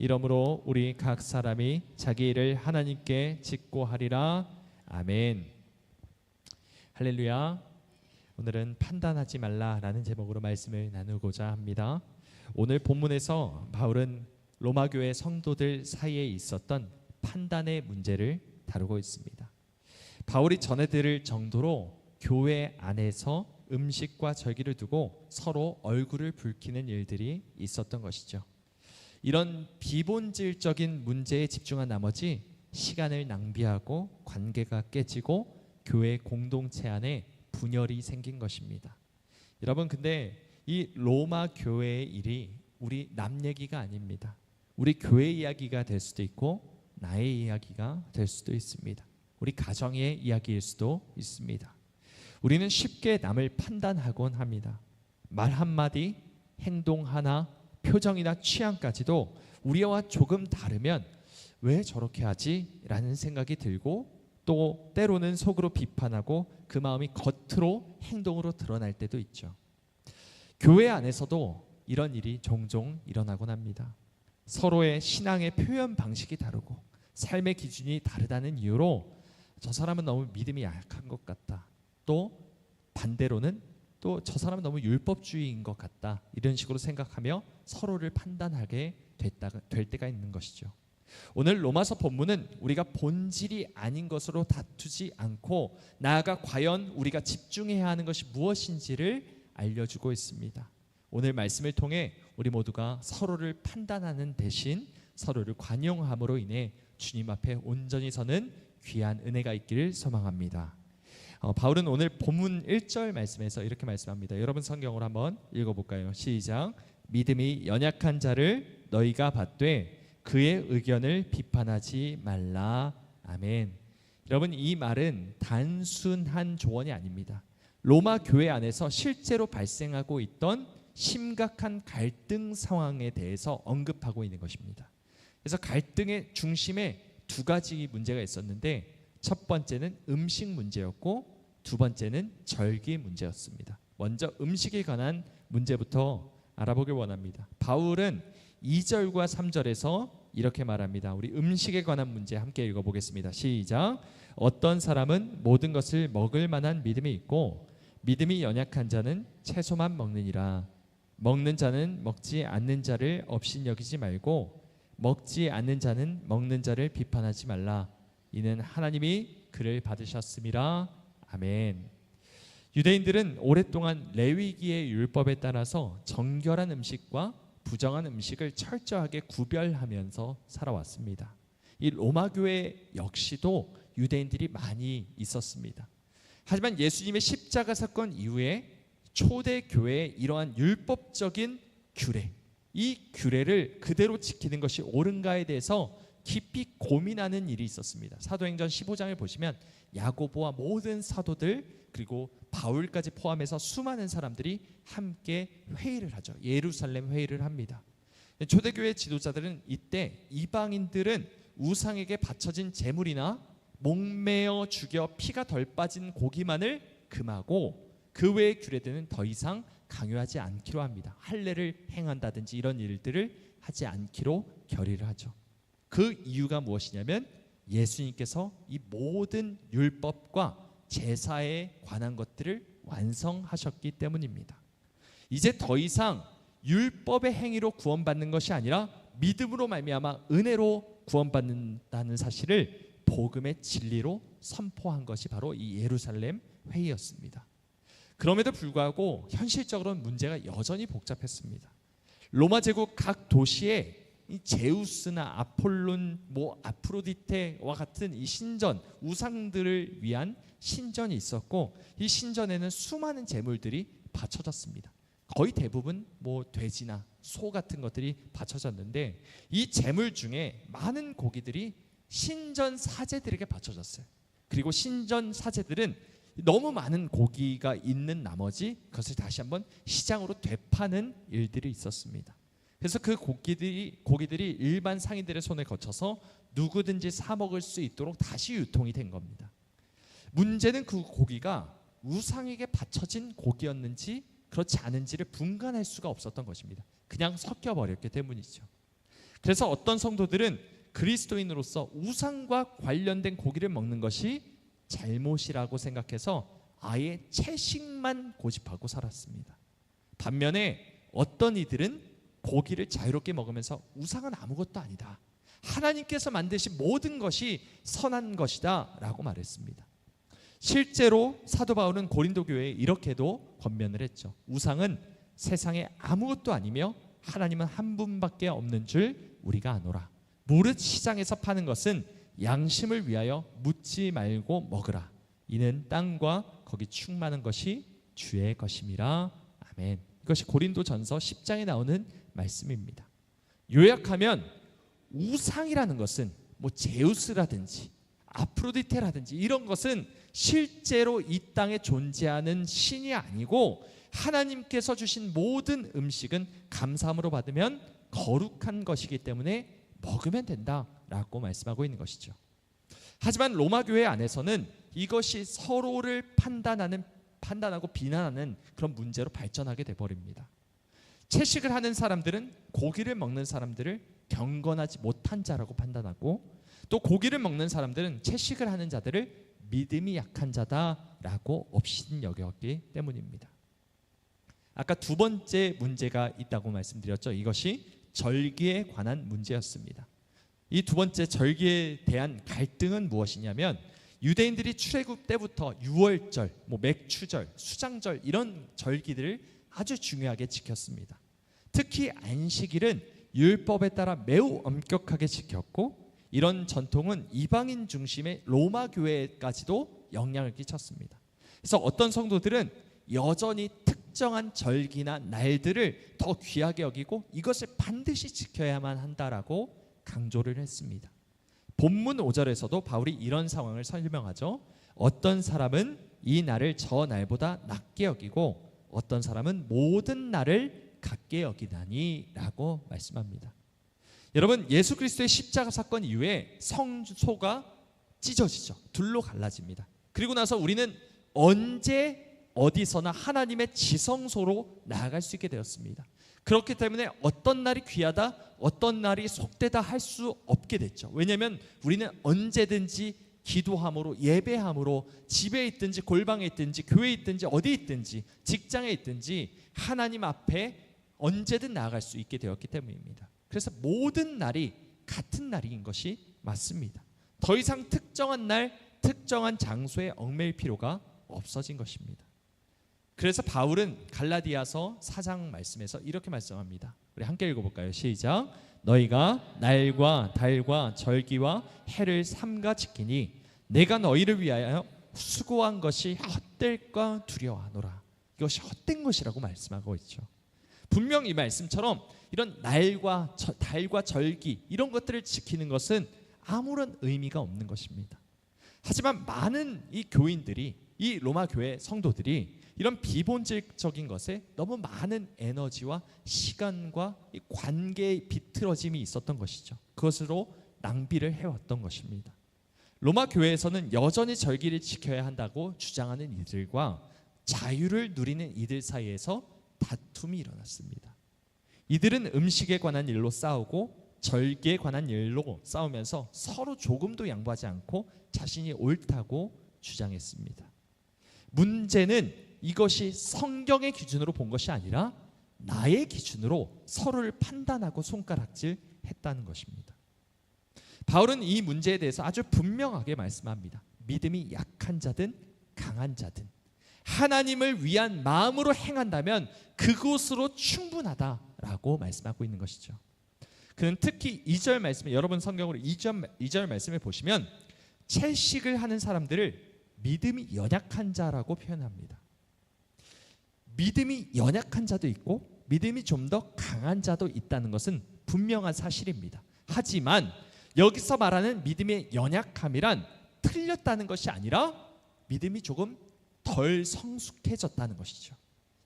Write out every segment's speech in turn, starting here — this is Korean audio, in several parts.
이러므로 우리 각 사람이 자기 일을 하나님께 짓고 하리라. 아멘. 할렐루야. 오늘은 판단하지 말라라는 제목으로 말씀을 나누고자 합니다. 오늘 본문에서 바울은 로마 교회 성도들 사이에 있었던 판단의 문제를 다루고 있습니다. 바울이 전해드릴 정도로 교회 안에서 음식과 절기를 두고 서로 얼굴을 붉히는 일들이 있었던 것이죠. 이런 비본질적인 문제에 집중한 나머지 시간을 낭비하고 관계가 깨지고 교회 공동체 안에 분열이 생긴 것입니다. 여러분, 근데 이 로마 교회의 일이 우리 남 얘기가 아닙니다. 우리 교회 이야기가 될 수도 있고 나의 이야기가 될 수도 있습니다. 우리 가정의 이야기일 수도 있습니다. 우리는 쉽게 남을 판단하곤 합니다. 말 한마디, 행동 하나, 표정이나 취향까지도 우리와 조금 다르면 왜 저렇게 하지? 라는 생각이 들고 또 때로는 속으로 비판하고 그 마음이 겉으로 행동으로 드러날 때도 있죠. 교회 안에서도 이런 일이 종종 일어나곤 합니다. 서로의 신앙의 표현 방식이 다르고 삶의 기준이 다르다는 이유로 저 사람은 너무 믿음이 약한 것 같다. 또 반대로는 또 저 사람은 너무 율법주의인 것 같다. 이런 식으로 생각하며 서로를 판단하게 될 때가 있는 것이죠. 오늘 로마서 본문은 우리가 본질이 아닌 것으로 다투지 않고 나아가 과연 우리가 집중해야 하는 것이 무엇인지를 알려주고 있습니다. 오늘 말씀을 통해 우리 모두가 서로를 판단하는 대신 서로를 관용함으로 인해 주님 앞에 온전히 서는 귀한 은혜가 있기를 소망합니다. 바울은 오늘 본문 1절 말씀에서 이렇게 말씀합니다. 여러분 성경으로 한번 읽어볼까요? 시작. 믿음이 연약한 자를 너희가 받되 그의 의견을 비판하지 말라. 아멘. 여러분, 이 말은 단순한 조언이 아닙니다. 로마 교회 안에서 실제로 발생하고 있던 심각한 갈등 상황에 대해서 언급하고 있는 것입니다. 그래서 갈등의 중심에 두 가지 문제가 있었는데 첫 번째는 음식 문제였고 두 번째는 절기 문제였습니다. 먼저 음식에 관한 문제부터 알아보길 원합니다. 바울은 2절과 3절에서 이렇게 말합니다. 우리 음식에 관한 문제 함께 읽어보겠습니다. 시작. 어떤 사람은 모든 것을 먹을 만한 믿음이 있고 믿음이 연약한 자는 채소만 먹느니라. 먹는 자는 먹지 않는 자를 업신여기지 말고 먹지 않는 자는 먹는 자를 비판하지 말라. 이는 하나님이 그를 받으셨음이라. 아멘. 유대인들은 오랫동안 레위기의 율법에 따라서 정결한 음식과 부정한 음식을 철저하게 구별하면서 살아왔습니다. 이 로마 교회 역시도 유대인들이 많이 있었습니다. 하지만 예수님의 십자가 사건 이후에 초대 교회의 이러한 율법적인 규례, 이 규례를 그대로 지키는 것이 옳은가에 대해서 깊이 고민하는 일이 있었습니다. 사도행전 15장을 보시면 야고보와 모든 사도들 그리고 바울까지 포함해서 수많은 사람들이 함께 회의를 하죠. 예루살렘 회의를 합니다. 초대교회 지도자들은 이때 이방인들은 우상에게 바쳐진 제물이나 목매어 죽여 피가 덜 빠진 고기만을 금하고 그 외의 규례들은 더 이상 강요하지 않기로 합니다. 할례를 행한다든지 이런 일들을 하지 않기로 결의를 하죠. 그 이유가 무엇이냐면 예수님께서 이 모든 율법과 제사에 관한 것들을 완성하셨기 때문입니다. 이제 더 이상 율법의 행위로 구원받는 것이 아니라 믿음으로 말미암아 은혜로 구원받는다는 사실을 복음의 진리로 선포한 것이 바로 이 예루살렘 회의였습니다. 그럼에도 불구하고 현실적으로는 문제가 여전히 복잡했습니다. 로마 제국 각 도시에 이 제우스나 아폴론, 아프로디테와 같은 이 신전, 우상들을 위한 신전이 있었고 이 신전에는 수많은 제물들이 바쳐졌습니다. 거의 대부분 돼지나 소 같은 것들이 바쳐졌는데 이 제물 중에 많은 고기들이 신전 사제들에게 바쳐졌어요. 그리고 신전 사제들은 너무 많은 고기가 있는 나머지 그것을 다시 한번 시장으로 되파는 일들이 있었습니다. 그래서 그 고기들이 일반 상인들의 손에 거쳐서 누구든지 사 먹을 수 있도록 다시 유통이 된 겁니다. 문제는 그 고기가 우상에게 바쳐진 고기였는지 그렇지 않은지를 분간할 수가 없었던 것입니다. 그냥 섞여버렸기 때문이죠. 그래서 어떤 성도들은 그리스도인으로서 우상과 관련된 고기를 먹는 것이 잘못이라고 생각해서 아예 채식만 고집하고 살았습니다. 반면에 어떤 이들은 고기를 자유롭게 먹으면서 우상은 아무것도 아니다, 하나님께서 만드신 모든 것이 선한 것이다 라고 말했습니다. 실제로 사도 바울은 고린도 교회에 이렇게도 권면을 했죠. 우상은 세상에 아무것도 아니며 하나님은 한 분밖에 없는 줄 우리가 아노라. 무릇 시장에서 파는 것은 양심을 위하여 묻지 말고 먹으라. 이는 땅과 거기 충만한 것이 주의 것임이라. 아멘. 이것이 고린도전서 10장에 나오는 말씀입니다. 요약하면 우상이라는 것은 뭐 제우스라든지 아프로디테라든지 이런 것은 실제로 이 땅에 존재하는 신이 아니고 하나님께서 주신 모든 음식은 감사함으로 받으면 거룩한 것이기 때문에 먹으면 된다라고 말씀하고 있는 것이죠. 하지만 로마 교회 안에서는 이것이 서로를 판단하고 비난하는 그런 문제로 발전하게 돼버립니다. 채식을 하는 사람들은 고기를 먹는 사람들을 경건하지 못한 자라고 판단하고, 또 고기를 먹는 사람들은 채식을 하는 자들을 믿음이 약한 자다라고 업신 여겼기 때문입니다. 아까 두 번째 문제가 있다고 말씀드렸죠. 이것이 절기에 관한 문제였습니다. 이 두 번째 절기에 대한 갈등은 무엇이냐면, 유대인들이 출애굽 때부터 유월절, 맥추절, 수장절 이런 절기들을 아주 중요하게 지켰습니다. 특히 안식일은 율법에 따라 매우 엄격하게 지켰고, 이런 전통은 이방인 중심의 로마 교회까지도 영향을 끼쳤습니다. 그래서 어떤 성도들은 여전히 특정한 절기나 날들을 더 귀하게 여기고 이것을 반드시 지켜야만 한다라고 강조를 했습니다. 본문 5절에서도 바울이 이런 상황을 설명하죠. 어떤 사람은 이 날을 저 날보다 낮게 여기고 어떤 사람은 모든 날을 같게 여기다니 라고 말씀합니다. 여러분, 예수 그리스도의 십자가 사건 이후에 성소가 찢어지죠. 둘로 갈라집니다. 그리고 나서 우리는 언제 어디서나 하나님의 지성소로 나아갈 수 있게 되었습니다. 그렇기 때문에 어떤 날이 귀하다, 어떤 날이 속되다 할 수 없게 됐죠. 왜냐하면 우리는 언제든지 기도함으로, 예배함으로, 집에 있든지 골방에 있든지 교회에 있든지 어디 있든지 직장에 있든지 하나님 앞에 언제든 나아갈 수 있게 되었기 때문입니다. 그래서 모든 날이 같은 날인 것이 맞습니다. 더 이상 특정한 날, 특정한 장소에 얽매일 필요가 없어진 것입니다. 그래서 바울은 갈라디아서 4장 말씀에서 이렇게 말씀합니다. 우리 함께 읽어볼까요? 시작. 너희가 날과 달과 절기와 해를 삼가 지키니 내가 너희를 위하여 수고한 것이 헛될까 두려워하노라. 이것이 헛된 것이라고 말씀하고 있죠. 분명 이 말씀처럼 이런 날과 달과 절기 이런 것들을 지키는 것은 아무런 의미가 없는 것입니다. 하지만 많은 이 교인들이, 이 로마 교회 성도들이 이런 비본질적인 것에 너무 많은 에너지와 시간과 이 관계의 비틀어짐이 있었던 것이죠. 그것으로 낭비를 해왔던 것입니다. 로마 교회에서는 여전히 절기를 지켜야 한다고 주장하는 이들과 자유를 누리는 이들 사이에서 다툼이 일어났습니다. 이들은 음식에 관한 일로 싸우고 절기에 관한 일로 싸우면서 서로 조금도 양보하지 않고 자신이 옳다고 주장했습니다. 문제는 이것이 성경의 기준으로 본 것이 아니라 나의 기준으로 서로를 판단하고 손가락질 했다는 것입니다. 바울은 이 문제에 대해서 아주 분명하게 말씀합니다. 믿음이 약한 자든 강한 자든 하나님을 위한 마음으로 행한다면 그것으로 충분하다라고 말씀하고 있는 것이죠. 그는 특히 2절 말씀에, 여러분 성경으로 2절 말씀에 보시면 채식을 하는 사람들을 믿음이 연약한 자라고 표현합니다. 믿음이 연약한 자도 있고 믿음이 좀 더 강한 자도 있다는 것은 분명한 사실입니다. 하지만 여기서 말하는 믿음의 연약함이란 틀렸다는 것이 아니라 믿음이 조금 덜 성숙해졌다는 것이죠.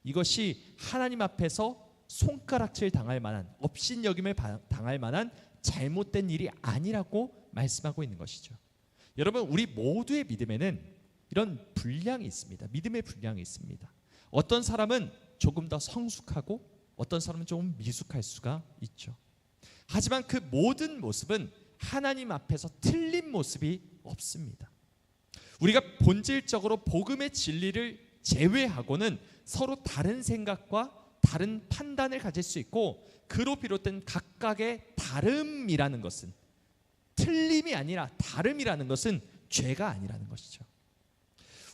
이것이 하나님 앞에서 손가락질 당할 만한, 업신여김을 당할 만한 잘못된 일이 아니라고 말씀하고 있는 것이죠. 여러분, 우리 모두의 믿음에는 이런 분량이 있습니다. 믿음의 분량이 있습니다. 어떤 사람은 조금 더 성숙하고 어떤 사람은 조금 미숙할 수가 있죠. 하지만 그 모든 모습은 하나님 앞에서 틀린 모습이 없습니다. 우리가 본질적으로 복음의 진리를 제외하고는 서로 다른 생각과 다른 판단을 가질 수 있고, 그로 비롯된 각각의 다름이라는 것은, 틀림이 아니라 다름이라는 것은 죄가 아니라는 것이죠.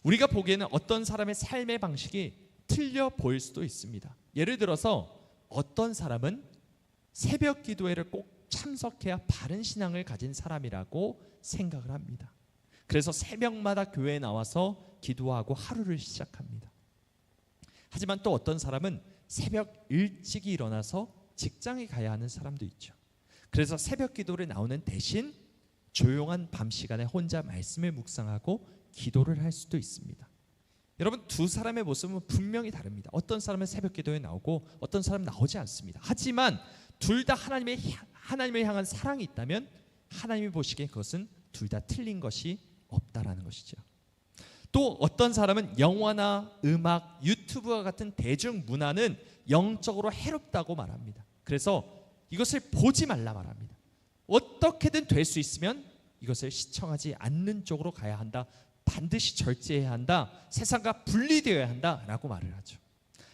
우리가 보기에는 어떤 사람의 삶의 방식이 틀려 보일 수도 있습니다. 예를 들어서 어떤 사람은 새벽 기도회를 꼭 참석해야 바른 신앙을 가진 사람이라고 생각을 합니다. 그래서 새벽마다 교회에 나와서 기도하고 하루를 시작합니다. 하지만 또 어떤 사람은 새벽 일찍이 일어나서 직장에 가야 하는 사람도 있죠. 그래서 새벽 기도를 나오는 대신 조용한 밤 시간에 혼자 말씀을 묵상하고 기도를 할 수도 있습니다. 여러분, 두 사람의 모습은 분명히 다릅니다. 어떤 사람은 새벽 기도에 나오고 어떤 사람은 나오지 않습니다. 하지만 둘 다 하나님을 향한 사랑이 있다면 하나님이 보시기에 그것은 둘 다 틀린 것이 없다라는 것이죠. 또 어떤 사람은 영화나 음악, 유튜브와 같은 대중문화는 영적으로 해롭다고 말합니다. 그래서 이것을 보지 말라 말합니다. 어떻게든 될 수 있으면 이것을 시청하지 않는 쪽으로 가야 한다. 반드시 절제해야 한다. 세상과 분리되어야 한다라고 말을 하죠.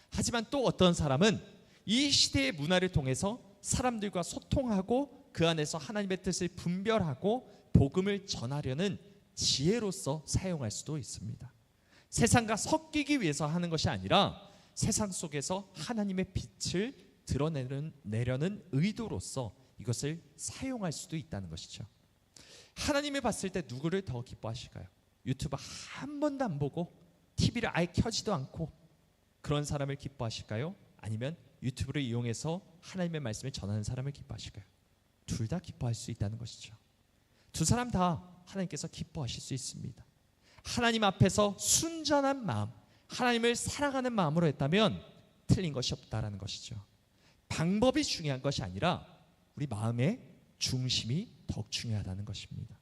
하지만 또 어떤 사람은 이 시대의 문화를 통해서 사람들과 소통하고 그 안에서 하나님의 뜻을 분별하고 복음을 전하려는 지혜로서 사용할 수도 있습니다. 세상과 섞이기 위해서 하는 것이 아니라 세상 속에서 하나님의 빛을 드러내려는 의도로서 이것을 사용할 수도 있다는 것이죠. 하나님이 봤을 때 누구를 더 기뻐하실까요? 유튜브 한 번도 안 보고 TV를 아예 켜지도 않고 그런 사람을 기뻐하실까요? 아니면 유튜브를 이용해서 하나님의 말씀을 전하는 사람을 기뻐하실까요? 둘 다 기뻐할 수 있다는 것이죠. 두 사람 다 하나님께서 기뻐하실 수 있습니다. 하나님 앞에서 순전한 마음, 하나님을 사랑하는 마음으로 했다면 틀린 것이 없다라는 것이죠. 방법이 중요한 것이 아니라 우리 마음의 중심이 더욱 중요하다는 것입니다.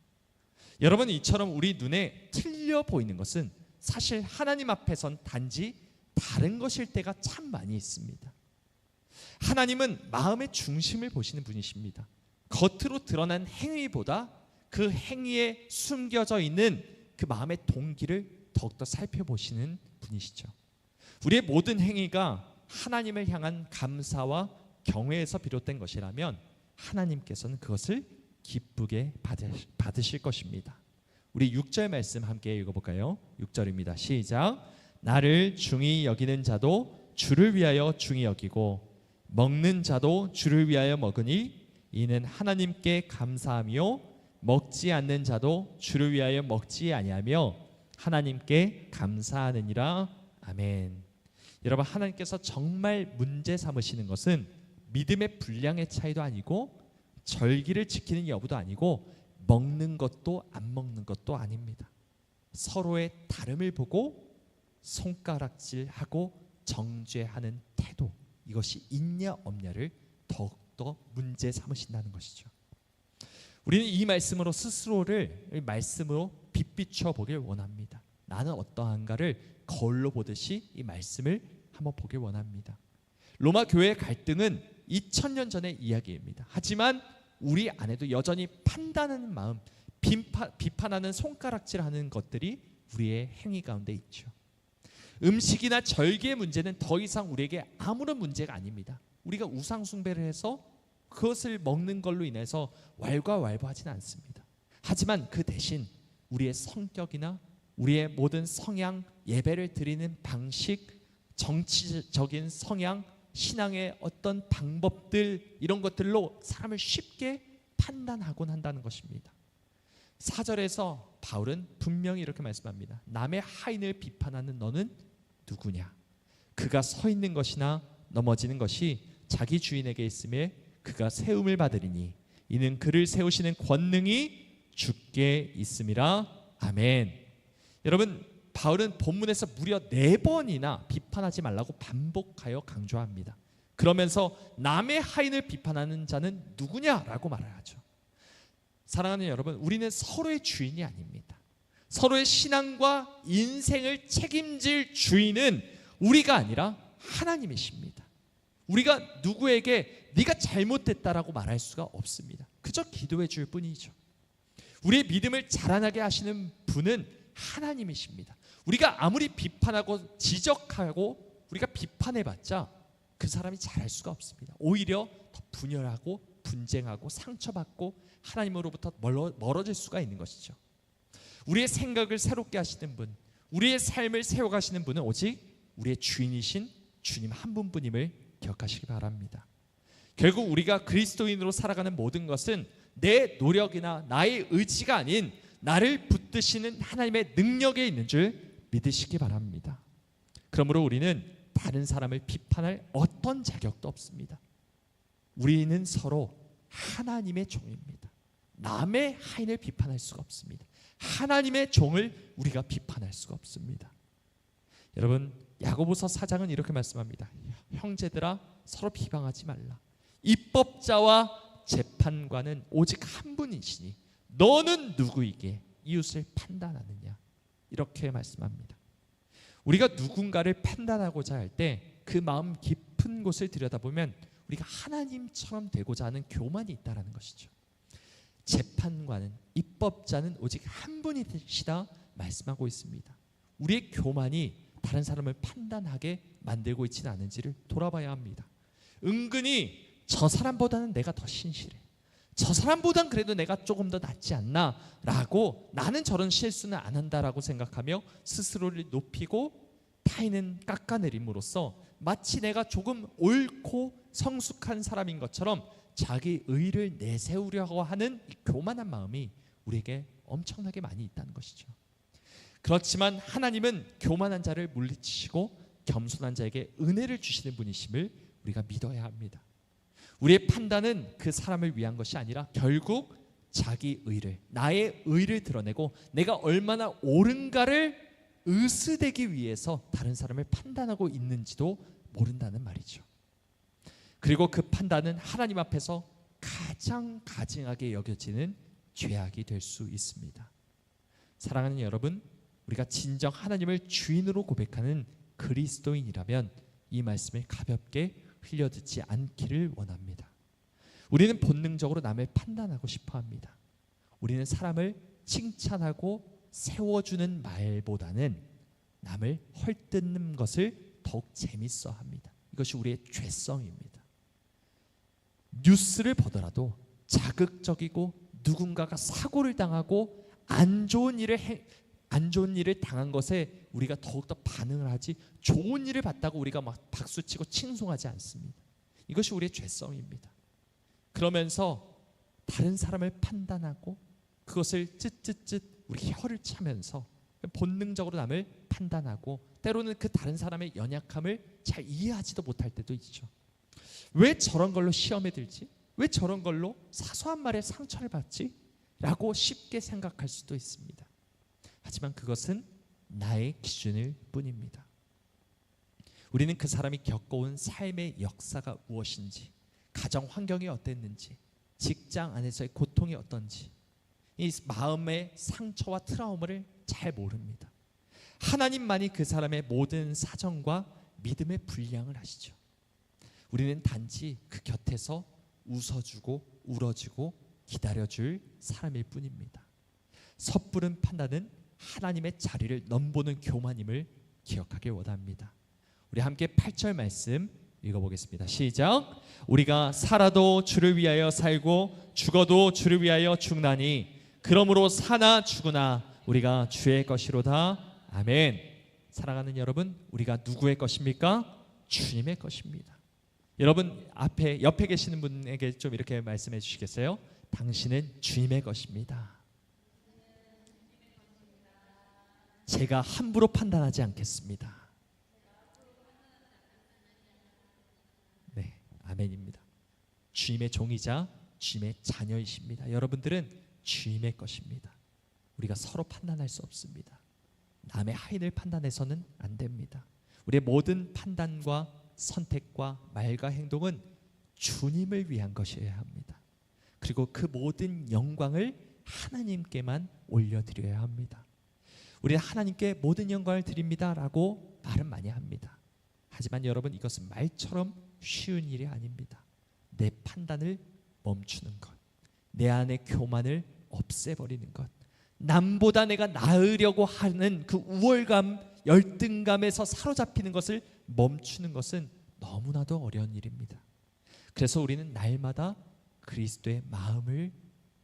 여러분, 이처럼 우리 눈에 틀려 보이는 것은 사실 하나님 앞에선 단지 다른 것일 때가 참 많이 있습니다. 하나님은 마음의 중심을 보시는 분이십니다. 겉으로 드러난 행위보다 그 행위에 숨겨져 있는 그 마음의 동기를 더욱더 살펴보시는 분이시죠. 우리의 모든 행위가 하나님을 향한 감사와 경외에서 비롯된 것이라면 하나님께서는 그것을 기쁘게 받으실 것입니다. 우리 6절 말씀 함께 읽어볼까요? 6절입니다. 시작. 나를 중히 여기는 자도 주를 위하여 중히 여기고 먹는 자도 주를 위하여 먹으니 이는 하나님께 감사하며 먹지 않는 자도 주를 위하여 먹지 아니하며 하나님께 감사하느니라. 아멘. 여러분, 하나님께서 정말 문제 삼으시는 것은 믿음의 분량의 차이도 아니고 절기를 지키는 여부도 아니고 먹는 것도 안 먹는 것도 아닙니다. 서로의 다름을 보고 손가락질하고 정죄하는 태도, 이것이 있냐 없냐를 더욱더 문제 삼으신다는 것이죠. 우리는 이 말씀으로 스스로를 말씀으로 빛비춰 보길 원합니다. 나는 어떠한가를 거울로 보듯이 이 말씀을 한번 보길 원합니다. 로마 교회의 갈등은 2000년 전의 이야기입니다. 하지만 우리 안에도 여전히 판단하는 마음, 비판하는 손가락질하는 것들이 우리의 행위 가운데 있죠. 음식이나 절기의 문제는 더 이상 우리에게 아무런 문제가 아닙니다. 우리가 우상 숭배를 해서 그것을 먹는 걸로 인해서 왈가왈부하지는 않습니다. 하지만 그 대신 우리의 성격이나 우리의 모든 성향, 예배를 드리는 방식, 정치적인 성향, 신앙의 어떤 방법들, 이런 것들로 사람을 쉽게 판단하곤 한다는 것입니다. 4절에서 바울은 분명히 이렇게 말씀합니다. 남의 하인을 비판하는 너는 누구냐? 그가 서 있는 것이나 넘어지는 것이 자기 주인에게 있음에 그가 세움을 받으리니 이는 그를 세우시는 권능이 주께 있음이라. 아멘. 여러분, 바울은 본문에서 무려 4번이나 비판하지 말라고 반복하여 강조합니다. 그러면서 남의 하인을 비판하는 자는 누구냐라고 말을 하죠. 사랑하는 여러분, 우리는 서로의 주인이 아닙니다. 서로의 신앙과 인생을 책임질 주인은 우리가 아니라 하나님이십니다. 우리가 누구에게 네가 잘못됐다라고 말할 수가 없습니다. 그저 기도해 줄 뿐이죠. 우리의 믿음을 자라나게 하시는 분은 하나님이십니다. 우리가 아무리 비판하고 지적하고 우리가 비판해봤자 그 사람이 잘할 수가 없습니다. 오히려 더 분열하고 분쟁하고 상처받고 하나님으로부터 멀어질 수가 있는 것이죠. 우리의 생각을 새롭게 하시는 분, 우리의 삶을 세워가시는 분은 오직 우리의 주인이신 주님 한 분뿐임을 기억하시기 바랍니다. 결국 우리가 그리스도인으로 살아가는 모든 것은 내 노력이나 나의 의지가 아닌 나를 붙드시는 하나님의 능력에 있는 줄 믿으시기 바랍니다. 그러므로 우리는 다른 사람을 비판할 어떤 자격도 없습니다. 우리는 서로 하나님의 종입니다. 남의 하인을 비판할 수가 없습니다. 하나님의 종을 우리가 비판할 수가 없습니다. 여러분, 야고보서 4장은 이렇게 말씀합니다. 형제들아, 서로 비방하지 말라. 입법자와 재판관은 오직 한 분이시니 너는 누구이기에 이웃을 판단하느냐. 이렇게 말씀합니다. 우리가 누군가를 판단하고자 할 때 그 마음 깊은 곳을 들여다보면 우리가 하나님처럼 되고자 하는 교만이 있다는 것이죠. 재판관은, 입법자는 오직 한 분이시다 말씀하고 있습니다. 우리의 교만이 다른 사람을 판단하게 만들고 있지는 않은지를 돌아봐야 합니다. 은근히 저 사람보다는 내가 더 신실해, 저 사람보단 그래도 내가 조금 더 낫지 않나 라고, 나는 저런 실수는 안 한다라고 생각하며 스스로를 높이고 타인은 깎아내림으로써 마치 내가 조금 옳고 성숙한 사람인 것처럼 자기 의를 내세우려고 하는 이 교만한 마음이 우리에게 엄청나게 많이 있다는 것이죠. 그렇지만 하나님은 교만한 자를 물리치시고 겸손한 자에게 은혜를 주시는 분이심을 우리가 믿어야 합니다. 우리의 판단은 그 사람을 위한 것이 아니라 결국 자기 의를, 나의 의를 드러내고 내가 얼마나 옳은가를 의스대기 위해서 다른 사람을 판단하고 있는지도 모른다는 말이죠. 그리고 그 판단은 하나님 앞에서 가장 가증하게 여겨지는 죄악이 될 수 있습니다. 사랑하는 여러분, 우리가 진정 하나님을 주인으로 고백하는 그리스도인이라면 이 말씀을 가볍게 흘려듣지 않기를 원합니다. 우리는 본능적으로 남을 판단하고 싶어 합니다. 우리는 사람을 칭찬하고 세워주는 말보다는 남을 헐뜯는 것을 더욱 재밌어 합니다. 이것이 우리의 죄성입니다. 뉴스를 보더라도 자극적이고 누군가가 사고를 당하고 안 좋은 일을 당한 것에 우리가 더욱더 반응을 하지, 좋은 일을 봤다고 우리가 막 박수치고 칭송하지 않습니다. 이것이 우리의 죄성입니다. 그러면서 다른 사람을 판단하고 그것을 쯧쯧쯧 우리 혀를 차면서 본능적으로 남을 판단하고 때로는 그 다른 사람의 연약함을 잘 이해하지도 못할 때도 있죠. 왜 저런 걸로 시험에 들지? 왜 저런 걸로 사소한 말에 상처를 받지? 라고 쉽게 생각할 수도 있습니다. 하지만 그것은 나의 기준일 뿐입니다. 우리는 그 사람이 겪어온 삶의 역사가 무엇인지, 가정 환경이 어땠는지, 직장 안에서의 고통이 어떤지, 이 마음의 상처와 트라우마를 잘 모릅니다. 하나님만이 그 사람의 모든 사정과 믿음의 분량을 하시죠. 우리는 단지 그 곁에서 웃어주고 울어주고 기다려줄 사람일 뿐입니다. 섣부른 판단은 하나님의 자리를 넘보는 교만임을 기억하길 원합니다. 우리 함께 8절 말씀 읽어보겠습니다. 시작. 우리가 살아도 주를 위하여 살고 죽어도 주를 위하여 죽나니 그러므로 사나 죽으나 우리가 주의 것이로다. 아멘. 사랑하는 여러분, 우리가 누구의 것입니까? 주님의 것입니다. 여러분 옆에 계시는 분에게 좀 이렇게 말씀해 주시겠어요? 당신은 주님의 것입니다. 제가 함부로 판단하지 않겠습니다. 네, 아멘입니다. 주님의 종이자 주님의 자녀이십니다. 여러분들은 주님의 것입니다. 우리가 서로 판단할 수 없습니다. 남의 하인을 판단해서는 안 됩니다. 우리의 모든 판단과 선택과 말과 행동은 주님을 위한 것이어야 합니다. 그리고 그 모든 영광을 하나님께만 올려드려야 합니다. 우리는 하나님께 모든 영광을 드립니다라고 말은 많이 합니다. 하지만 여러분, 이것은 말처럼 쉬운 일이 아닙니다. 내 판단을 멈추는 것, 내 안의 교만을 없애버리는 것, 남보다 내가 나으려고 하는 그 우월감, 열등감에서 사로잡히는 것을 멈추는 것은 너무나도 어려운 일입니다. 그래서 우리는 날마다 그리스도의 마음을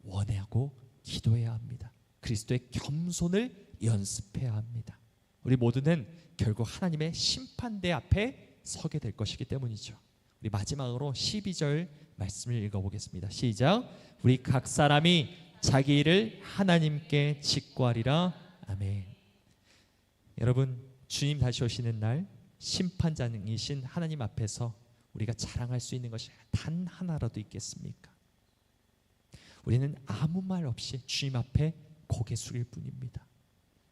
원하고 기도해야 합니다. 그리스도의 겸손을 연습해야 합니다. 우리 모두는 결국 하나님의 심판대 앞에 서게 될 것이기 때문이죠. 우리 마지막으로 12절 말씀을 읽어보겠습니다. 시작. 우리 각 사람이 자기 일을 하나님께 직구하리라. 아멘. 여러분, 주님 다시 오시는 날 심판장이신 하나님 앞에서 우리가 자랑할 수 있는 것이 단 하나라도 있겠습니까? 우리는 아무 말 없이 주님 앞에 고개 숙일 뿐입니다.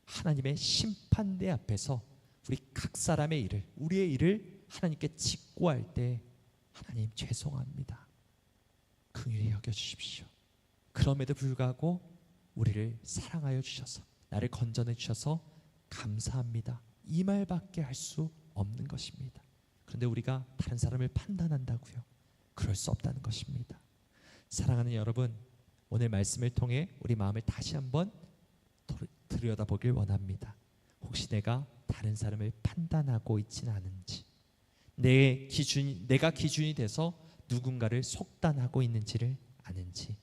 하나님의 심판대 앞에서 우리 각 사람의 일을, 우리의 일을 하나님께 직구할 때 하나님 죄송합니다, 긍휼히 여겨주십시오. 그럼에도 불구하고 우리를 사랑하여 주셔서, 나를 건져내 주셔서 감사합니다, 이 말밖에 할 수 없는 것입니다. 그런데 우리가 다른 사람을 판단한다고요? 그럴 수 없다는 것입니다. 사랑하는 여러분, 오늘 말씀을 통해 우리 마음을 다시 한번 들여다보길 원합니다. 혹시 내가 다른 사람을 판단하고 있지는 않은지, 내가 기준이 돼서 누군가를 속단하고 있는지를 아는지,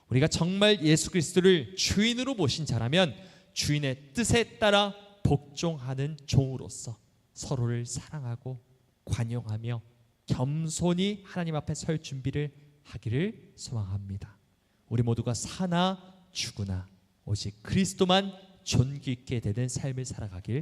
우리가 정말 예수 그리스도를 주인으로 모신 자라면 주인의 뜻에 따라 복종하는 종으로서 서로를 사랑하고 관용하며 겸손히 하나님 앞에 설 준비를 하기를 소망합니다. 우리 모두가 사나 죽으나 오직 그리스도만 존귀 있게 되는 삶을 살아가길